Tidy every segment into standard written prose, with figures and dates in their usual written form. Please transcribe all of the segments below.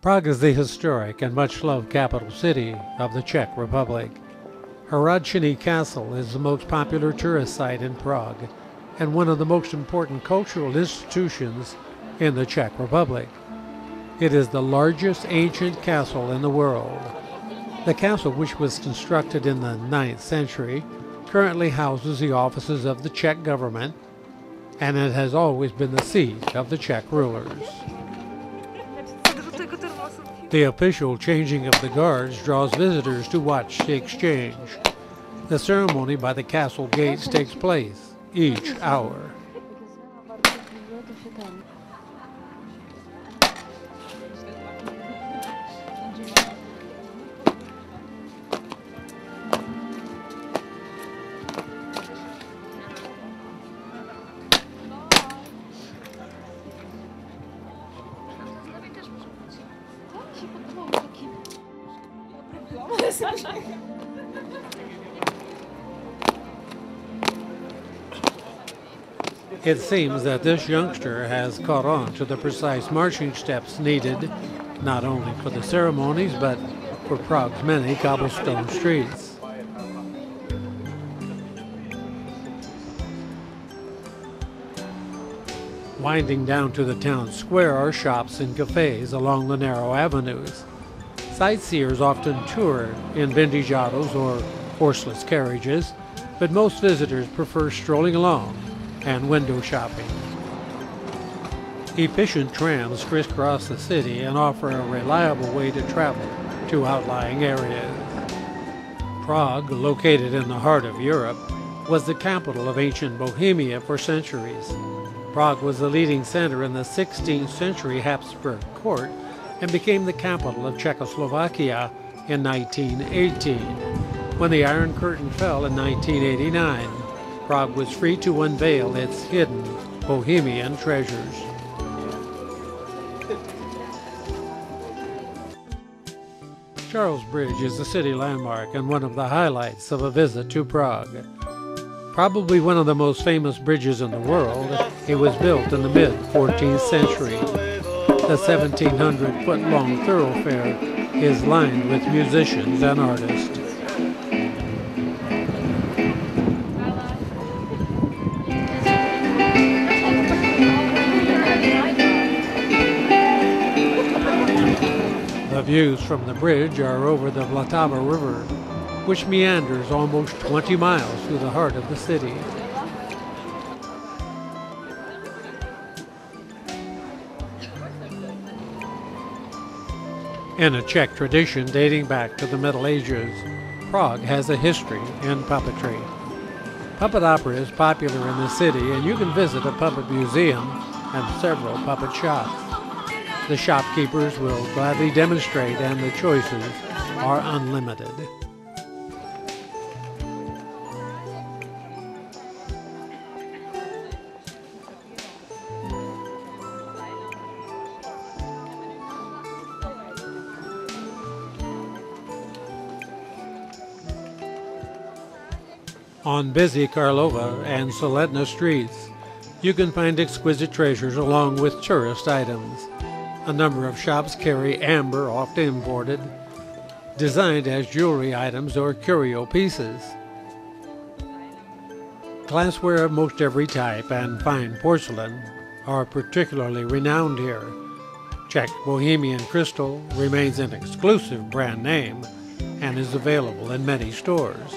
Prague is the historic and much-loved capital city of the Czech Republic. Hradčany Castle is the most popular tourist site in Prague and one of the most important cultural institutions in the Czech Republic. It is the largest ancient castle in the world. The castle, which was constructed in the 9th century, currently houses the offices of the Czech government, and it has always been the seat of the Czech rulers. The official changing of the guards draws visitors to watch the exchange. The ceremony by the castle gates takes place each hour. It seems that this youngster has caught on to the precise marching steps needed not only for the ceremonies but for Prague's many cobblestone streets. Winding down to the town square are shops and cafes along the narrow avenues. Sightseers often tour in vintage autos or horseless carriages, but most visitors prefer strolling along and window shopping. Efficient trams crisscross the city and offer a reliable way to travel to outlying areas. Prague, located in the heart of Europe, was the capital of ancient Bohemia for centuries. Prague was the leading center in the 16th century Habsburg court and became the capital of Czechoslovakia in 1918. When the Iron Curtain fell in 1989, Prague was free to unveil its hidden Bohemian treasures. Charles Bridge is the city landmark and one of the highlights of a visit to Prague. Probably one of the most famous bridges in the world, it was built in the mid-14th century. The 1,700-foot-long thoroughfare is lined with musicians and artists. The views from the bridge are over the Vltava River, which meanders almost 20 miles through the heart of the city. In a Czech tradition dating back to the Middle Ages, Prague has a history in puppetry. Puppet opera is popular in the city, and you can visit a puppet museum and several puppet shops. The shopkeepers will gladly demonstrate, and the choices are unlimited. On busy Karlova and Soletna streets, you can find exquisite treasures along with tourist items. A number of shops carry amber, often imported, designed as jewelry items or curio pieces. Glassware of most every type and fine porcelain are particularly renowned here. Czech Bohemian Crystal remains an exclusive brand name and is available in many stores.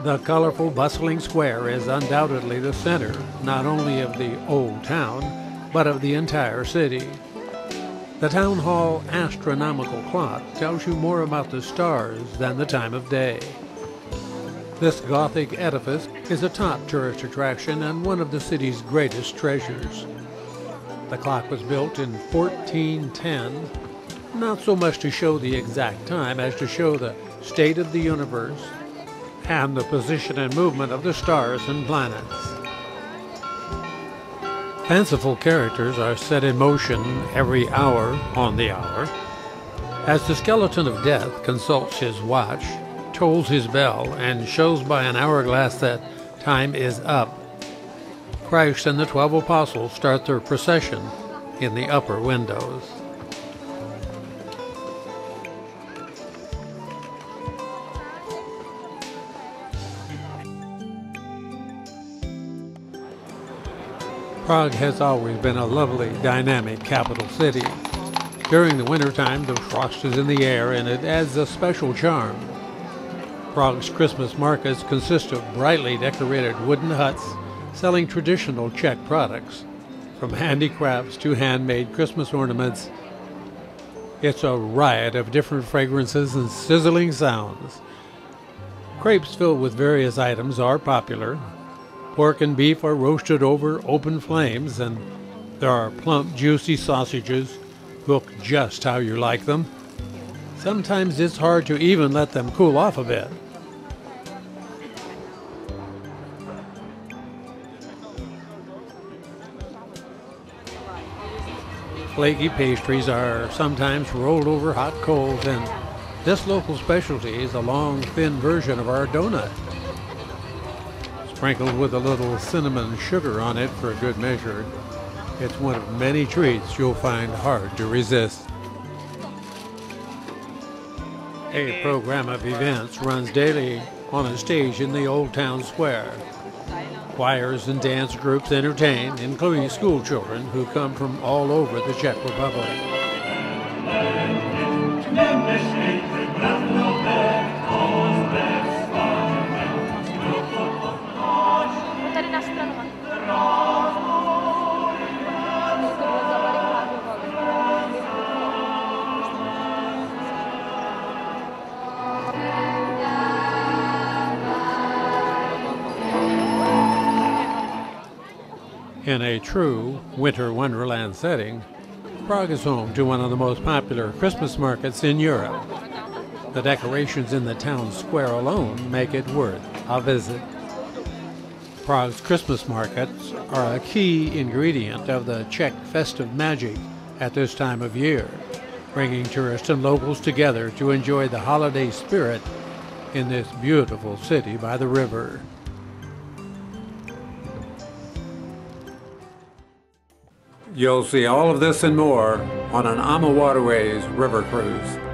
The colorful, bustling square is undoubtedly the center not only of the old town, but of the entire city. The town hall astronomical clock tells you more about the stars than the time of day. This Gothic edifice is a top tourist attraction and one of the city's greatest treasures. The clock was built in 1410, not so much to show the exact time as to show the state of the universe and the position and movement of the stars and planets. Fanciful characters are set in motion every hour on the hour. As the skeleton of death consults his watch, tolls his bell, and shows by an hourglass that time is up, Christ and the 12 apostles start their procession in the upper windows. Prague has always been a lovely, dynamic capital city. During the wintertime, the frost is in the air and it adds a special charm. Prague's Christmas markets consist of brightly decorated wooden huts selling traditional Czech products, from handicrafts to handmade Christmas ornaments. It's a riot of different fragrances and sizzling sounds. Crepes filled with various items are popular. Pork and beef are roasted over open flames, and there are plump, juicy sausages cooked just how you like them. Sometimes it's hard to even let them cool off a bit. Flaky pastries are sometimes rolled over hot coals, and this local specialty is a long, thin version of our donut, sprinkled with a little cinnamon sugar on it for good measure. It's one of many treats you'll find hard to resist. A program of events runs daily on a stage in the Old Town Square. Choirs and dance groups entertain, including school children who come from all over the Czech Republic. In a true winter wonderland setting, Prague is home to one of the most popular Christmas markets in Europe. The decorations in the town square alone make it worth a visit. Prague's Christmas markets are a key ingredient of the Czech festive magic at this time of year, bringing tourists and locals together to enjoy the holiday spirit in this beautiful city by the river. You'll see all of this and more on an AmaWaterways river cruise.